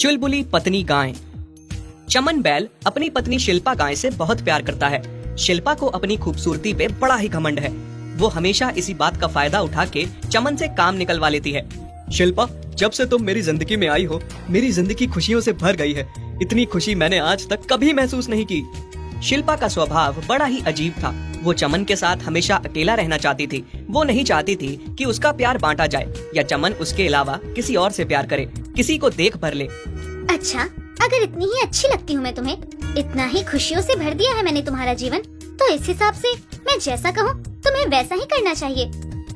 चुलबुली पत्नी गाय। चमन बैल अपनी पत्नी शिल्पा गाय से बहुत प्यार करता है। शिल्पा को अपनी खूबसूरती पे बड़ा ही घमंड है। वो हमेशा इसी बात का फायदा उठा के चमन से काम निकलवा लेती है। शिल्पा, जब से तुम मेरी जिंदगी में आई हो, मेरी जिंदगी खुशियों से भर गई है। इतनी खुशी मैंने आज तक कभी महसूस नहीं की। शिल्पा का स्वभाव बड़ा ही अजीब था। वो चमन के साथ हमेशा अकेला रहना चाहती थी। वो नहीं चाहती थी कि उसका प्यार बांटा जाए या चमन उसके अलावा किसी और से प्यार करे, किसी को देख भर ले। अच्छा, अगर इतनी ही अच्छी लगती हूँ मैं तुम्हें, इतना ही खुशियों से भर दिया है मैंने तुम्हारा जीवन, तो इस हिसाब से मैं जैसा कहूँ तुम्हें वैसा ही करना चाहिए।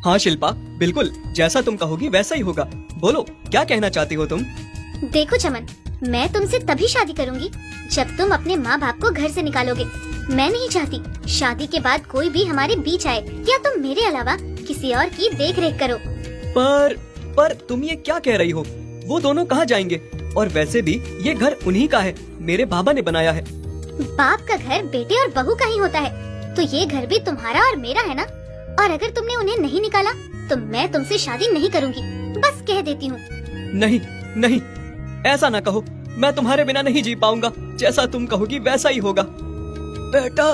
हाँ शिल्पा, बिल्कुल जैसा तुम कहोगी वैसा ही होगा। बोलो, क्या कहना चाहती हो तुम? देखो चमन, मैं तुमसे तभी शादी करूंगी जब तुम अपने माँ बाप को घर से निकालोगे। मैं नहीं चाहती शादी के बाद कोई भी हमारे बीच आए या तुम मेरे अलावा किसी और की देख रेख करो। पर तुम ये क्या कह रही हो? वो दोनों कहाँ जाएंगे? और वैसे भी ये घर उन्हीं का है, मेरे बाबा ने बनाया है। बाप का घर बेटे और बहू का ही होता है, तो ये घर भी तुम्हारा और मेरा है ना। और अगर तुमने उन्हें नहीं निकाला तो मैं तुमसे शादी नहीं करूंगी, बस कह देती हूँ। नहीं नहीं, ऐसा ना कहो। मैं तुम्हारे बिना नहीं जी पाऊंगा। जैसा तुम कहोगी वैसा ही होगा। बेटा,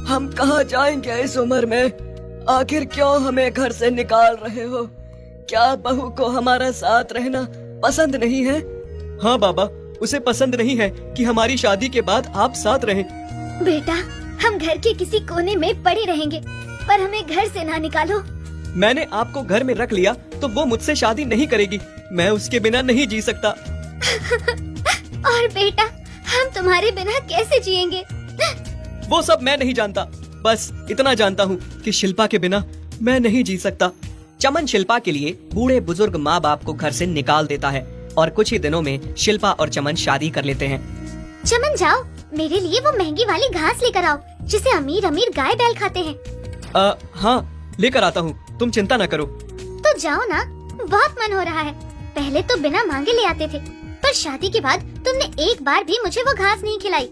हम कहाँ जाएंगे इस उम्र में? आखिर क्यों हमें घर से निकाल रहे हो? क्या बहू को हमारा साथ रहना पसंद नहीं है? हाँ बाबा, उसे पसंद नहीं है कि हमारी शादी के बाद आप साथ रहें। बेटा, हम घर के किसी कोने में पड़े रहेंगे, पर हमें घर से ना निकालो। मैंने आपको घर में रख लिया तो वो मुझसे शादी नहीं करेगी। मैं उसके बिना नहीं जी सकता। और बेटा, हम तुम्हारे बिना कैसे जिएंगे? वो सब मैं नहीं जानता, बस इतना जानता हूँ कि शिल्पा के बिना मैं नहीं जी सकता। चमन शिल्पा के लिए बूढ़े बुजुर्ग माँ बाप को घर से निकाल देता है और कुछ ही दिनों में शिल्पा और चमन शादी कर लेते हैं। चमन, जाओ मेरे लिए वो महंगी वाली घास लेकर आओ जिसे अमीर अमीर गाय बैल खाते हैं। हाँ, लेकर आता हूँ, तुम चिंता न करो। तो जाओ ना, बहुत मन हो रहा है। पहले तो बिना मांगे ले आते थे, पर शादी के बाद तुमने एक बार भी मुझे वो घास नहीं खिलाई।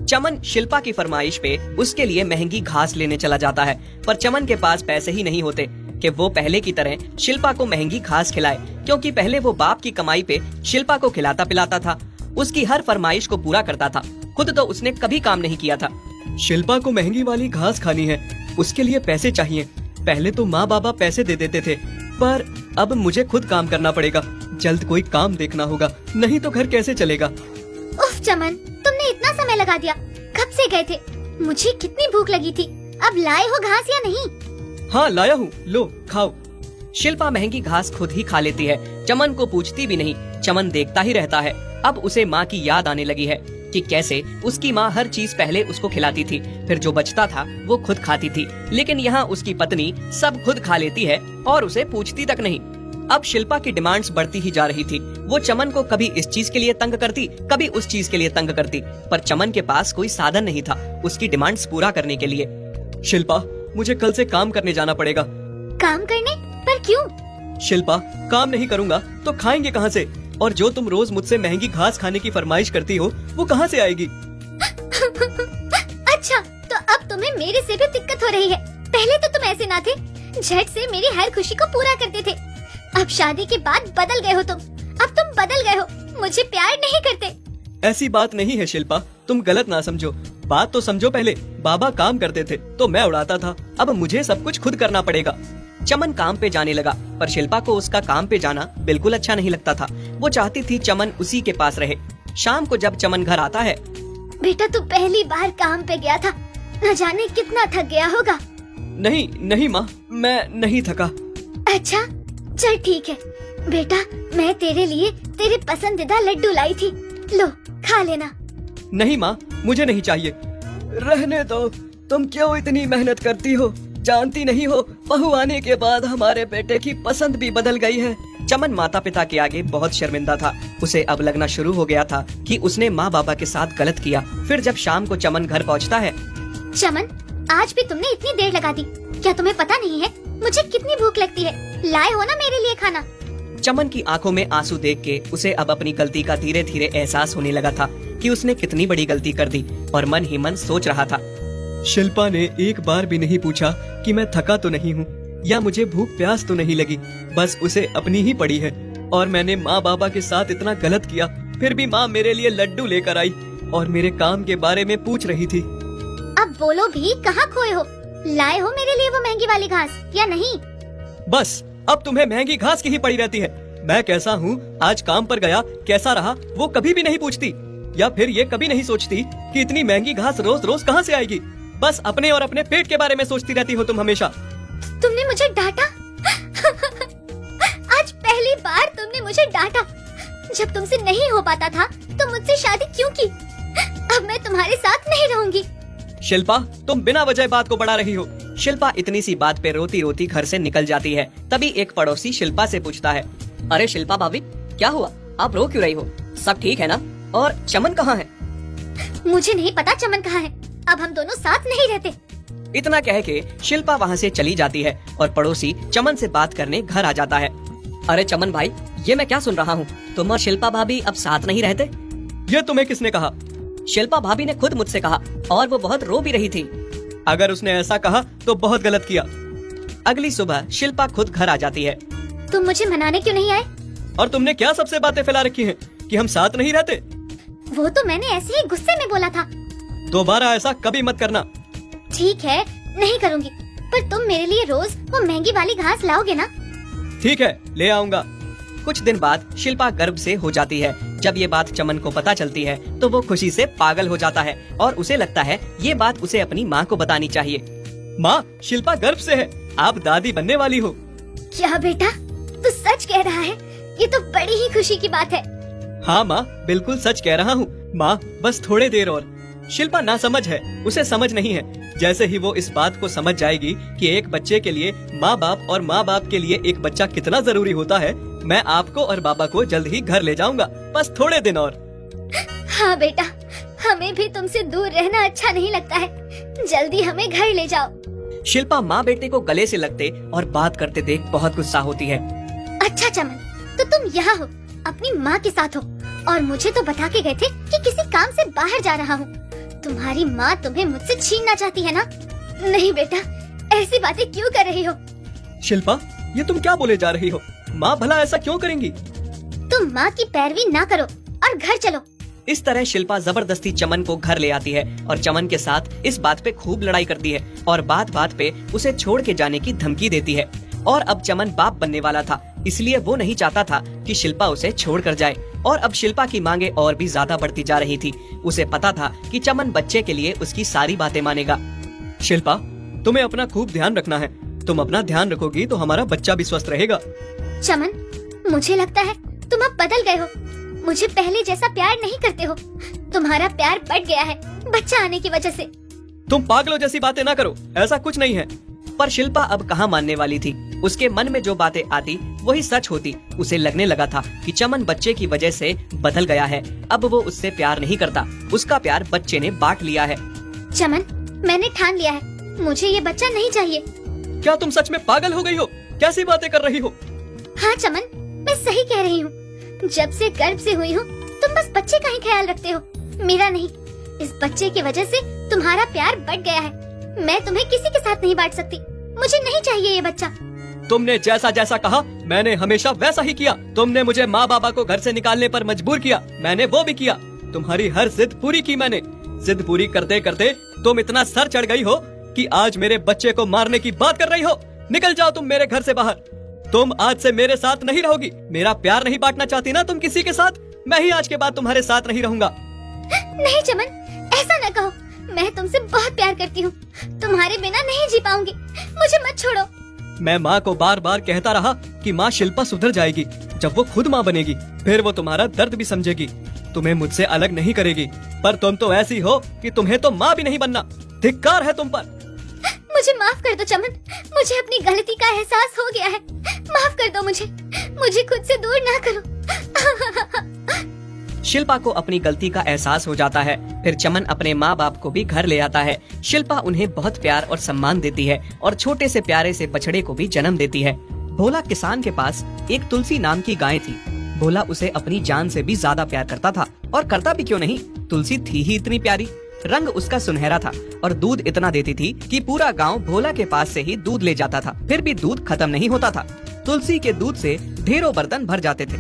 चमन शिल्पा की फरमाइश पे उसके लिए महंगी घास लेने चला जाता है, पर चमन के पास पैसे ही नहीं होते कि वो पहले की तरह शिल्पा को महंगी घास खिलाए, क्योंकि पहले वो बाप की कमाई पे शिल्पा को खिलाता पिलाता था, उसकी हर फरमाइश को पूरा करता था। खुद तो उसने कभी काम नहीं किया था। शिल्पा को महंगी वाली घास खानी है, उसके लिए पैसे चाहिए। पहले तो माँ बाबा पैसे दे देते थे, पर अब मुझे खुद काम करना पड़ेगा। जल्द कोई काम देखना होगा, नहीं तो घर कैसे चलेगा। उफ चमन, तुमने इतना समय लगा दिया। कब से गए थे? मुझे कितनी भूख लगी थी। अब लाए हो घास या नहीं? हाँ लाया हूँ, लो खाओ। शिल्पा महंगी घास खुद ही खा लेती है, चमन को पूछती भी नहीं। चमन देखता ही रहता है। अब उसे माँ की याद आने लगी है कि कैसे उसकी माँ हर चीज पहले उसको खिलाती थी, फिर जो बचता था वो खुद खाती थी। लेकिन यहाँ उसकी पत्नी सब खुद खा लेती है और उसे पूछती तक नहीं। अब शिल्पा की डिमांड्स बढ़ती ही जा रही थी। वो चमन को कभी इस चीज के लिए तंग करती, कभी उस चीज के लिए तंग करती, पर चमन के पास कोई साधन नहीं था उसकी डिमांड्स पूरा करने के लिए। शिल्पा, मुझे कल से काम करने जाना पड़ेगा। काम करने? पर क्यों? शिल्पा, काम नहीं करूँगा तो खाएंगे कहाँ से? और जो तुम रोज मुझसे महंगी घास खाने की फरमाइश करती हो वो कहाँ से आएगी? अच्छा, तो अब तुम्हें मेरे से भी दिक्कत हो रही है। पहले तो तुम ऐसे ना थे, झट से मेरी हर खुशी को पूरा करते थे। अब शादी के बाद बदल गए हो तुम। अब तुम बदल गए हो, मुझे प्यार नहीं करते। ऐसी बात नहीं है शिल्पा, तुम गलत ना समझो। बात तो समझो पहले। बाबा काम करते थे तो मैं उड़ाता था, अब मुझे सब कुछ खुद करना पड़ेगा। चमन काम पे जाने लगा, पर शिल्पा को उसका काम पे जाना बिल्कुल अच्छा नहीं लगता था। वो चाहती थी चमन उसी के पास रहे। शाम को जब चमन घर आता है, बेटा तू पहली बार काम पे गया था, न जाने कितना थक गया होगा। नहीं नहीं माँ, मैं नहीं थका। अच्छा चल ठीक है बेटा, मैं तेरे लिए तेरे पसंदीदा लड्डू लाई थी, लो खा लेना। नहीं माँ, मुझे नहीं चाहिए। रहने दो, तुम क्यों इतनी मेहनत करती हो? जानती नहीं हो, बहू आने के बाद हमारे बेटे की पसंद भी बदल गई है। चमन माता पिता के आगे बहुत शर्मिंदा था। उसे अब लगना शुरू हो गया था कि उसने माँ बाबा के साथ गलत किया। फिर जब शाम को चमन घर पहुँचता है, चमन, आज भी तुमने इतनी देर लगा दी। क्या तुम्हें पता नहीं है मुझे कितनी भूख लगती है? लाए हो ना मेरे लिए खाना? चमन की आंखों में आंसू देख के उसे अब अपनी गलती का धीरे धीरे एहसास होने लगा था कि उसने कितनी बड़ी गलती कर दी, और मन ही मन सोच रहा था। शिल्पा ने एक बार भी नहीं पूछा कि मैं थका तो नहीं हूँ या मुझे भूख प्यास तो नहीं लगी। बस उसे अपनी ही पड़ी है, और मैंने माँ बाबा के साथ इतना गलत किया फिर भी माँ मेरे लिए लड्डू लेकर आई और मेरे काम के बारे में पूछ रही थी। अब बोलो भी, कहाँ खोए हो? लाए हो मेरे लिए वो महंगी वाली घास या नहीं? बस अब तुम्हें महंगी घास की ही पड़ी रहती है। मैं कैसा हूँ, आज काम पर गया, कैसा रहा, वो कभी भी नहीं पूछती। या फिर ये कभी नहीं सोचती कि इतनी महंगी घास रोज रोज कहाँ से आएगी। बस अपने और अपने पेट के बारे में सोचती रहती हो तुम हमेशा। तुमने मुझे डांटा? आज पहली बार तुमने मुझे डांटा। जब तुमसे नहीं हो पाता था तो मुझसे शादी क्यों की? अब मैं तुम्हारे साथ नहीं रहूंगी। शिल्पा, तुम बिना वजह बात को बढ़ा रही हो। शिल्पा इतनी सी बात पे रोती रोती घर से निकल जाती है। तभी एक पड़ोसी शिल्पा से पूछता है, अरे शिल्पा भाभी, क्या हुआ? आप रो क्यों रही हो? सब ठीक है ना? और चमन कहाँ है? मुझे नहीं पता चमन कहाँ है। अब हम दोनों साथ नहीं रहते। इतना कह के शिल्पा वहाँ से चली जाती है और पड़ोसी चमन से बात करने घर आ जाता है। अरे चमन भाई, ये मैं क्या सुन रहा हूँ? तुम और शिल्पा भाभी अब साथ नहीं रहते? ये तुम्हें किसने कहा? शिल्पा भाभी ने खुद मुझसे कहा और वो बहुत रो भी रही थी। अगर उसने ऐसा कहा तो बहुत गलत किया। अगली सुबह शिल्पा खुद घर आ जाती है। तुम मुझे मनाने क्यों नहीं आए? और तुमने क्या सबसे बातें फैला रखी हैं कि हम साथ नहीं रहते? वो तो मैंने ऐसे ही गुस्से में बोला था। दोबारा ऐसा कभी मत करना। ठीक है, नहीं करूँगी। पर तुम मेरे लिए रोज वो महंगी वाली घास लाओगे ना? ठीक है, ले आऊंगा। कुछ दिन बाद शिल्पा गर्भ से हो जाती है। जब ये बात चमन को पता चलती है तो वो खुशी से पागल हो जाता है और उसे लगता है ये बात उसे अपनी माँ को बतानी चाहिए। माँ, शिल्पा गर्भ से है, आप दादी बनने वाली हो। क्या बेटा, तू सच कह रहा है? ये तो बड़ी ही खुशी की बात है। हाँ माँ, बिल्कुल सच कह रहा हूँ। माँ, बस थोड़े देर और। शिल्पा नासमझ है, उसे समझ नहीं है। जैसे ही वो इस बात को समझ जाएगी कि एक बच्चे के लिए माँ बाप और माँ बाप के लिए एक बच्चा कितना जरूरी होता है, मैं आपको और बाबा को जल्द ही घर ले जाऊंगा। बस थोड़े दिन और। हाँ बेटा, हमें भी तुमसे दूर रहना अच्छा नहीं लगता है। जल्दी हमें घर ले जाओ। शिल्पा माँ बेटे को गले से लगते और बात करते देख बहुत गुस्सा होती है। अच्छा चमन, तो तुम यहाँ हो, अपनी माँ के साथ हो और मुझे तो बता के गए थे कि किसी काम से बाहर जा रहा हूँ। तुम्हारी माँ तुम्हें मुझसे छीनना चाहती है ना? नहीं बेटा, ऐसी बातें क्यों कर रही हो? शिल्पा, ये तुम क्या बोले जा रही हो? माँ भला ऐसा क्यों करेंगी? तुम माँ की पैरवी ना करो और घर चलो। इस तरह शिल्पा जबरदस्ती चमन को घर ले आती है और चमन के साथ इस बात पे खूब लड़ाई करती है और बात बात पे उसे छोड़ के जाने की धमकी देती है। और अब चमन बाप बनने वाला था, इसलिए वो नहीं चाहता था कि शिल्पा उसे छोड़ कर जाए। और अब शिल्पा की मांगे और भी ज्यादा बढ़ती जा रही थी। उसे पता था कि चमन बच्चे के लिए उसकी सारी बातें मानेगा। शिल्पा, तुम्हें अपना खूब ध्यान रखना है। तुम अपना ध्यान रखोगी तो हमारा बच्चा भी स्वस्थ रहेगा। चमन, मुझे लगता है तुम अब बदल गए हो। मुझे पहले जैसा प्यार नहीं करते हो। तुम्हारा प्यार बढ़ गया है बच्चा आने की वजह से। तुम पागलों जैसी बातें ना करो, ऐसा कुछ नहीं है। पर शिल्पा अब कहाँ मानने वाली थी। उसके मन में जो बातें आती वही सच होती। उसे लगने लगा था कि चमन बच्चे की वजह से बदल गया है। अब वो उससे प्यार नहीं करता, उसका प्यार बच्चे ने बांट लिया है। चमन, मैंने ठान लिया है, मुझे ये बच्चा नहीं चाहिए। क्या तुम सच में पागल हो गई हो? कैसी बातें कर रही हो? हाँ चमन, मैं सही कह रही हूँ। जब से गर्भ से हुई हूँ तुम बस बच्चे का ही ख्याल रखते हो, मेरा नहीं। इस बच्चे की वजह से तुम्हारा प्यार बढ़ गया है। मैं तुम्हें किसी के साथ नहीं बांट सकती। मुझे नहीं चाहिए ये बच्चा। तुमने जैसा जैसा कहा मैंने हमेशा वैसा ही किया। तुमने मुझे माँ बाबा को घर से निकालने पर मजबूर किया, मैंने वो भी किया। तुम्हारी हर जिद पूरी की मैंने। जिद पूरी करते करते तुम इतना सर चढ़ गई हो कि आज मेरे बच्चे को मारने की बात कर रही हो। निकल जाओ तुम मेरे घर से बाहर। तुम आज से मेरे साथ नहीं रहोगी। मेरा प्यार नहीं बांटना चाहती ना तुम किसी के साथ? मैं ही आज के बाद तुम्हारे साथ नहीं रहूंगा। नहीं चमन, ऐसा न कहो। मैं तुमसे बहुत प्यार करती हूँ। तुम्हारे बिना नहीं जी पाऊंगी। मुझे मत छोड़ो। मैं माँ को बार बार कहता रहा कि माँ शिल्पा सुधर जाएगी। जब वो खुद माँ बनेगी फिर वो तुम्हारा दर्द भी समझेगी, तुम्हें मुझसे अलग नहीं करेगी। पर तुम तो ऐसी हो कि तुम्हें तो माँ भी नहीं बनना। धिक्कार है तुम पर। मुझे माफ कर दो चमन, मुझे अपनी गलती का एहसास हो गया है। माफ कर दो मुझे खुद से दूर ना करो। शिल्पा को अपनी गलती का एहसास हो जाता है। फिर चमन अपने माँ बाप को भी घर ले आता है। शिल्पा उन्हें बहुत प्यार और सम्मान देती है और छोटे से प्यारे से बछड़े को भी जन्म देती है। भोला किसान के पास एक तुलसी नाम की गाय थी। भोला उसे अपनी जान से भी ज्यादा प्यार करता था, और करता भी क्यों नहीं, तुलसी थी ही इतनी प्यारी। रंग उसका सुनहरा था और दूध इतना देती थी कि पूरा गांव भोला के पास से ही दूध ले जाता था। फिर भी दूध खत्म नहीं होता था। तुलसी के दूध से ढेरों बर्तन भर जाते थे।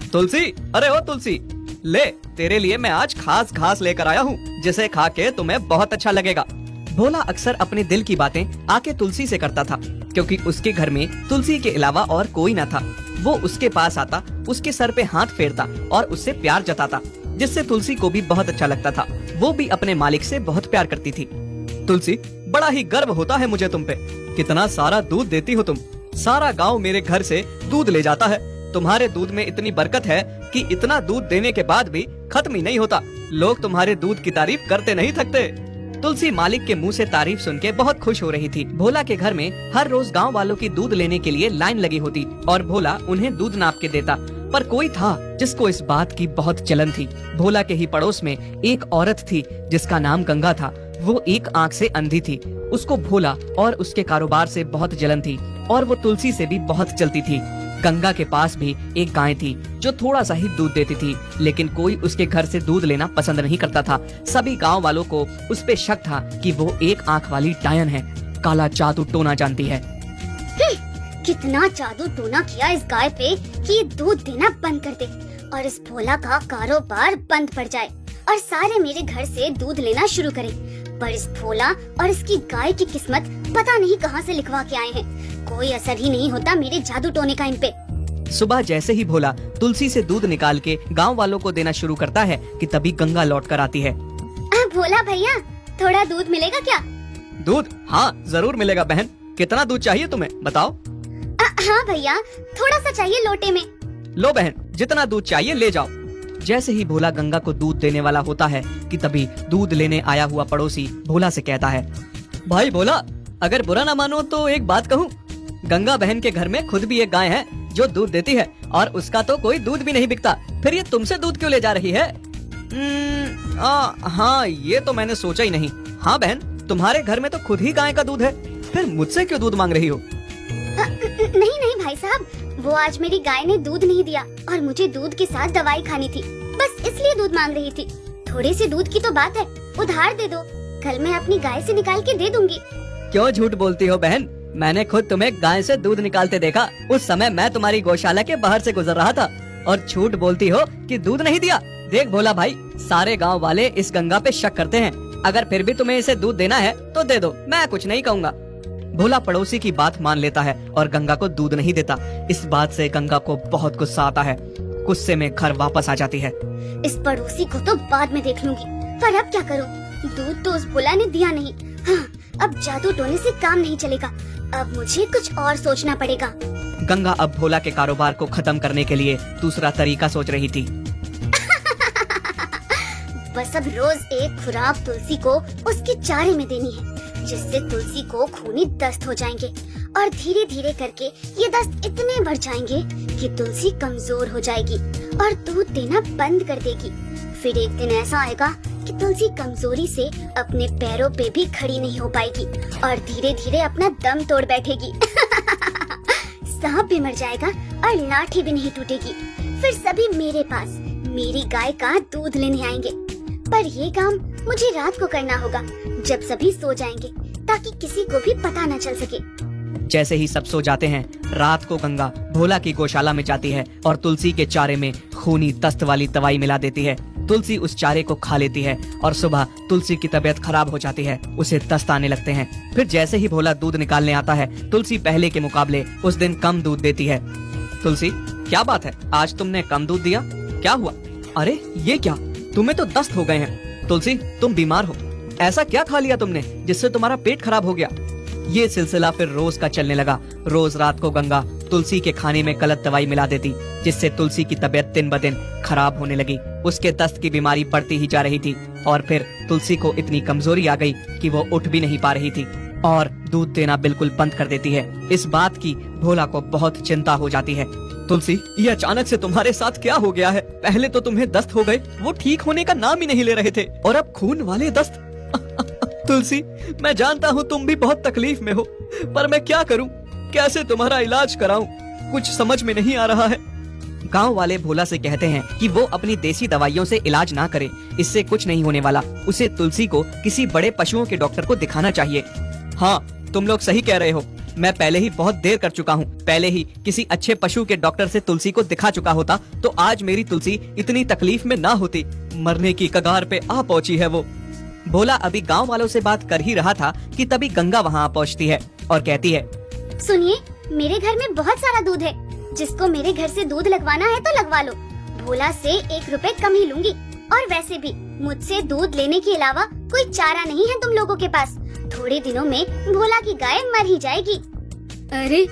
तुलसी, अरे ओ तुलसी, ले, तेरे लिए मैं आज खास घास लेकर आया हूँ, जिसे खा के तुम्हें बहुत अच्छा लगेगा। भोला अक्सर अपने दिल की बातें आके तुलसी से करता था, क्योंकि उसके घर में तुलसी के अलावा और कोई न था। वो उसके पास आता, उसके सर पे हाथ फेरता और उससे प्यार जताता, जिससे तुलसी को भी बहुत अच्छा लगता था। वो भी अपने मालिक से बहुत प्यार करती थी। तुलसी, बड़ा ही गर्व होता है मुझे तुम पे। कितना सारा दूध देती हो तुम। सारा गांव मेरे घर से दूध ले जाता है। तुम्हारे दूध में इतनी बरकत है कि इतना दूध देने के बाद भी खत्म ही नहीं होता। लोग तुम्हारे दूध की तारीफ करते नहीं थकते। तुलसी मालिक के मुंह से तारीफ सुन के बहुत खुश हो रही थी। भोला के घर में हर रोज गांव वालों की दूध लेने के लिए लाइन लगी होती और भोला उन्हें दूध नाप के देता। पर कोई था जिसको इस बात की बहुत जलन थी। भोला के ही पड़ोस में एक औरत थी जिसका नाम गंगा था। वो एक आंख से अंधी थी। उसको भोला और उसके कारोबार से बहुत जलन थी और वो तुलसी से भी बहुत जलती थी। गंगा के पास भी एक गाय थी जो थोड़ा सा ही दूध देती थी, लेकिन कोई उसके घर से दूध लेना पसंद नहीं करता था। सभी गांव वालों को उस पे शक था कि वो एक आंख वाली डायन है, काला जादू टोना जानती है। कितना जादू टोना किया इस गाय पे कि ये दूध देना बंद कर दे और इस भोला का कारोबार बंद पड़ जाए और सारे मेरे घर से दूध लेना शुरू करें। पर इस भोला और इसकी गाय की किस्मत पता नहीं कहां से लिखवा के आए हैं। कोई असर ही नहीं होता मेरे जादू टोने का इन पे। सुबह जैसे ही भोला तुलसी से दूध निकाल के गांव वालों को देना शुरू करता है कि तभी गंगा लौट कर आती है। भोला भैया, थोड़ा दूध मिलेगा क्या? दूध? हाँ जरूर मिलेगा बहन। कितना दूध चाहिए तुम्हें बताओ? हाँ भैया, थोड़ा सा चाहिए लोटे में। लो बहन, जितना दूध चाहिए ले जाओ। जैसे ही भोला गंगा को दूध देने वाला होता है कि तभी दूध लेने आया हुआ पड़ोसी भोला से कहता है, भाई भोला, अगर बुरा ना मानो तो एक बात कहूँ। गंगा बहन के घर में खुद भी एक गाय है जो दूध देती है और उसका तो कोई दूध भी नहीं बिकता, फिर ये तुमसे दूध क्यों ले जा रही है? हाँ, ये तो मैंने सोचा ही नहीं। हाँ बहन, तुम्हारे घर में तो खुद ही गाय का दूध है, फिर मुझसे क्यों दूध मांग रही हो? नहीं नहीं भाई साहब, वो आज मेरी गाय ने दूध नहीं दिया और मुझे दूध के साथ दवाई खानी थी, बस इसलिए दूध मांग रही थी। थोड़े से दूध की तो बात है, उधार दे दो, कल मैं अपनी गाय से निकाल के दे दूंगी। क्यों झूठ बोलती हो बहन? मैंने खुद तुम्हें गाय से दूध निकालते देखा। उस समय मैं तुम्हारी गौशाला के बाहर से गुजर रहा था और झूठ बोलती हो कि दूध नहीं दिया। देख भोला भाई, सारे गांव वाले इस गंगा पे शक करते हैं। अगर फिर भी तुम्हें इसे दूध देना है तो दे दो, मैं कुछ नहीं कहूँगा। भोला पड़ोसी की बात मान लेता है और गंगा को दूध नहीं देता। इस बात से गंगा को बहुत गुस्सा आता है। गुस्से में घर वापस आ जाती है। इस पड़ोसी को तो बाद में देख लूंगी, पर अब क्या करूं? दूध तो उस भोला ने दिया नहीं। हाँ, अब जादू टोने से काम नहीं चलेगा, अब मुझे कुछ और सोचना पड़ेगा। गंगा अब भोला के कारोबार को खत्म करने के लिए दूसरा तरीका सोच रही थी। बस अब रोज एक खुराक तुलसी को उसके चारे में देनी है, जिससे तुलसी को खूनी दस्त हो जाएंगे और धीरे धीरे करके ये दस्त इतने बढ़ जाएंगे कि तुलसी कमजोर हो जाएगी और दूध देना बंद कर देगी। फिर एक दिन ऐसा आएगा कि तुलसी कमजोरी से अपने पैरों पे भी खड़ी नहीं हो पाएगी और धीरे धीरे अपना दम तोड़ बैठेगी। सांप भी मर जाएगा और लाठी भी नहीं टूटेगी। फिर सभी मेरे पास मेरी गाय का दूध लेने आएंगे। पर ये काम मुझे रात को करना होगा, जब सभी सो जाएंगे, ताकि किसी को भी पता न चल सके। जैसे ही सब सो जाते हैं, रात को गंगा भोला की गौशाला में जाती है और तुलसी के चारे में खूनी दस्त वाली दवाई मिला देती है। तुलसी उस चारे को खा लेती है और सुबह तुलसी की तबीयत खराब हो जाती है, उसे दस्त आने लगते हैं। फिर जैसे ही भोला दूध निकालने आता है, तुलसी पहले के मुकाबले उस दिन कम दूध देती है। तुलसी, क्या बात है, आज तुमने कम दूध दिया, क्या हुआ? अरे ये क्या, तुम्हें तो दस्त हो गए हैं। तुलसी, तुम बीमार हो, ऐसा क्या खा लिया तुमने जिससे तुम्हारा पेट खराब हो गया? ये सिलसिला फिर रोज का चलने लगा। रोज रात को गंगा तुलसी के खाने में गलत दवाई मिला देती, जिससे तुलसी की तबीयत दिन ब दिन खराब होने लगी। उसके दस्त की बीमारी बढ़ती ही जा रही थी और फिर तुलसी को इतनी कमजोरी आ गई कि वो उठ भी नहीं पा रही थी और दूध देना बिल्कुल बंद कर देती है। इस बात की भोला को बहुत चिंता हो जाती है। तुलसी, ये अचानक से तुम्हारे साथ क्या हो गया है? पहले तो तुम्हें दस्त हो गए, वो ठीक होने का नाम ही नहीं ले रहे थे, और अब खून वाले दस्त। तुलसी, मैं जानता हूँ तुम भी बहुत तकलीफ में हो, पर मैं क्या करूँ, कैसे तुम्हारा इलाज कराऊं, कुछ समझ में नहीं आ रहा है। गांव वाले भोला से कहते हैं कि वो अपनी देसी दवाइयों से इलाज ना करे, इससे कुछ नहीं होने वाला। उसे तुलसी को किसी बड़े पशुओं के डॉक्टर को दिखाना चाहिए। हाँ, तुम लोग सही कह रहे हो, मैं पहले ही बहुत देर कर चुका हूँ। पहले ही किसी अच्छे पशु के डॉक्टर से तुलसी को दिखा चुका होता तो आज मेरी तुलसी इतनी तकलीफ में ना होती। मरने की कगार पे आ पहुँची है वो। भोला अभी गांव वालों से बात कर ही रहा था कि तभी गंगा वहाँ पहुँचती है और कहती है, सुनिए, मेरे घर में बहुत सारा दूध है, जिसको मेरे घर से दूध लगवाना है तो लगवा लो। भोला से 1 रुपए कम ही लूंगी, और वैसे भी मुझसे दूध लेने के अलावा कोई चारा नहीं है तुम लोगों के पास। थोड़े दिनों में भोला की गाय मर ही जाएगी। अरे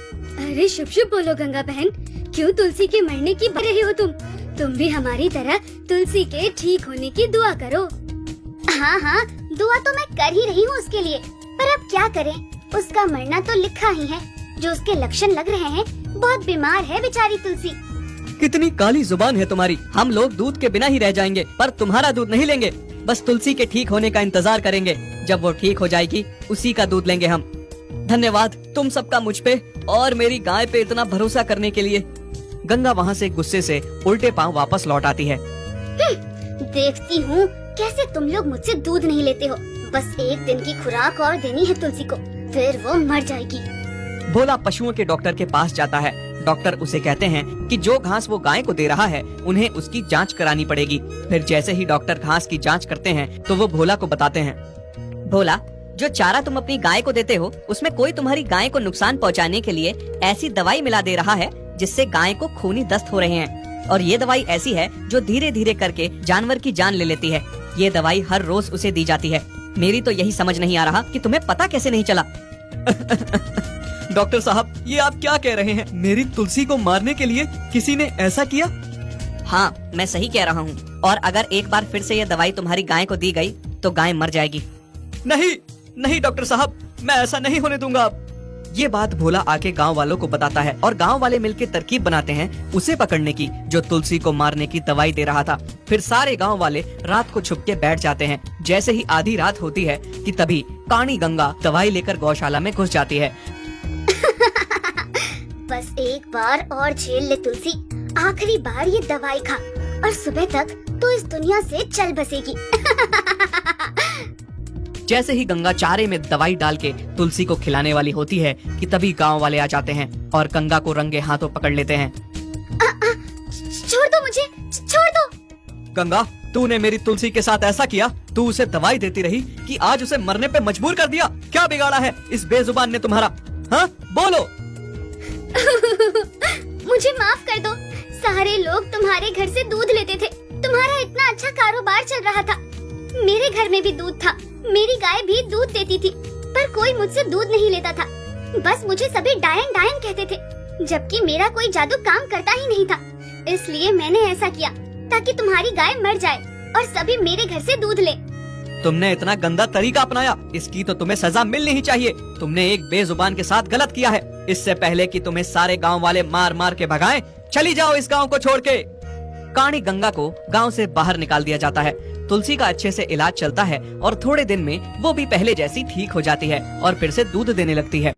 अरे शुभ शुभ बोलो गंगा बहन, क्यों तुलसी के मरने की बक रही हो तुम भी हमारी तरह तुलसी के ठीक होने की दुआ करो। हाँ हाँ, दुआ तो मैं कर ही रही हूँ उसके लिए, पर अब क्या करें, उसका मरना तो लिखा ही है। जो उसके लक्षण लग रहे हैं, बहुत बीमार है बेचारी तुलसी। कितनी काली जुबान है तुम्हारी। हम लोग दूध के बिना ही रह जाएंगे, पर तुम्हारा दूध नहीं लेंगे। बस तुलसी के ठीक होने का इंतजार करेंगे। जब वो ठीक हो जाएगी उसी का दूध लेंगे हम। धन्यवाद तुम सबका मुझ पे और मेरी गाय पे इतना भरोसा करने के लिए। गंगा वहाँ से गुस्से से उल्टे पांव वापस लौट आती है। देखती हूँ कैसे तुम लोग मुझसे दूध नहीं लेते हो। बस 1 दिन की खुराक और देनी है तुलसी को, फिर वो मर जाएगी। भोला पशुओं के डॉक्टर के पास जाता है। डॉक्टर उसे कहते हैं कि जो घास वो गाय को दे रहा है उन्हें उसकी जांच करानी पड़ेगी। फिर जैसे ही डॉक्टर घास की जांच करते हैं तो वो भोला को बताते हैं, भोला, जो चारा तुम अपनी गाय को देते हो उसमें कोई तुम्हारी गाय को नुकसान पहुंचाने के लिए ऐसी दवाई मिला दे रहा है जिससे गाय को खूनी दस्त हो रहे हैं। और ये दवाई ऐसी है जो धीरे धीरे करके जानवर की जान ले लेती है। ये दवाई हर रोज उसे दी जाती है। मेरी तो यही समझ नहीं आ रहा कि तुम्हें पता कैसे नहीं चला। डॉक्टर साहब, ये आप क्या कह रहे हैं? मेरी तुलसी को मारने के लिए किसी ने ऐसा किया? हाँ, मैं सही कह रहा हूँ। और अगर एक बार फिर से ये दवाई तुम्हारी गाय को दी गई तो गाय मर जाएगी। नहीं नहीं डॉक्टर साहब, मैं ऐसा नहीं होने दूंगा। ये बात भोला आके गांव वालों को बताता है और गांव वाले मिलके तरकीब बनाते हैं उसे पकड़ने की, जो तुलसी को मारने की दवाई दे रहा था। फिर सारे गांव वाले रात को छुप के बैठ जाते हैं। जैसे ही आधी रात होती है कि तभी काणी गंगा दवाई लेकर गौशाला में घुस जाती है। बस एक बार और झेल ले तुलसी, आखिरी बार ये दवाई खा और सुबह तक तो इस दुनिया से चल बसेगी। जैसे ही गंगा चारे में दवाई डाल के तुलसी को खिलाने वाली होती है कि तभी गांव वाले आ जाते हैं और गंगा को रंगे हाथों पकड़ लेते हैं। छोड़ दो मुझे, छोड़ दो। गंगा, तूने मेरी तुलसी के साथ ऐसा किया? तू उसे दवाई देती रही कि आज उसे मरने पे मजबूर कर दिया। क्या बिगाड़ा है इस बेजुबान ने तुम्हारा? हाँ, बोलो। मुझे माफ कर दो। सारे लोग तुम्हारे घर से दूध लेते थे। तुम्हारा इतना अच्छा कारोबार चल रहा था। मेरे घर में भी दूध था, मेरी गाय भी दूध देती थी, पर कोई मुझसे दूध नहीं लेता था। बस मुझे सभी डायन डायन कहते थे, जबकि मेरा कोई जादू काम करता ही नहीं था। इसलिए मैंने ऐसा किया ताकि तुम्हारी गाय मर जाए और सभी मेरे घर से दूध ले। तुमने इतना गंदा तरीका अपनाया, इसकी तो तुम्हें सजा मिलनी ही चाहिए। तुमने एक बेजुबान के साथ गलत किया है। इससे पहले कि तुम्हें सारे गांव वाले मार मार के भगाएं, चली जाओ इस गांव को छोड़ के। काणी गंगा को गांव से बाहर निकाल दिया जाता है। तुलसी का अच्छे से इलाज चलता है और थोड़े दिन में वो भी पहले जैसी ठीक हो जाती है और फिर से दूध देने लगती है।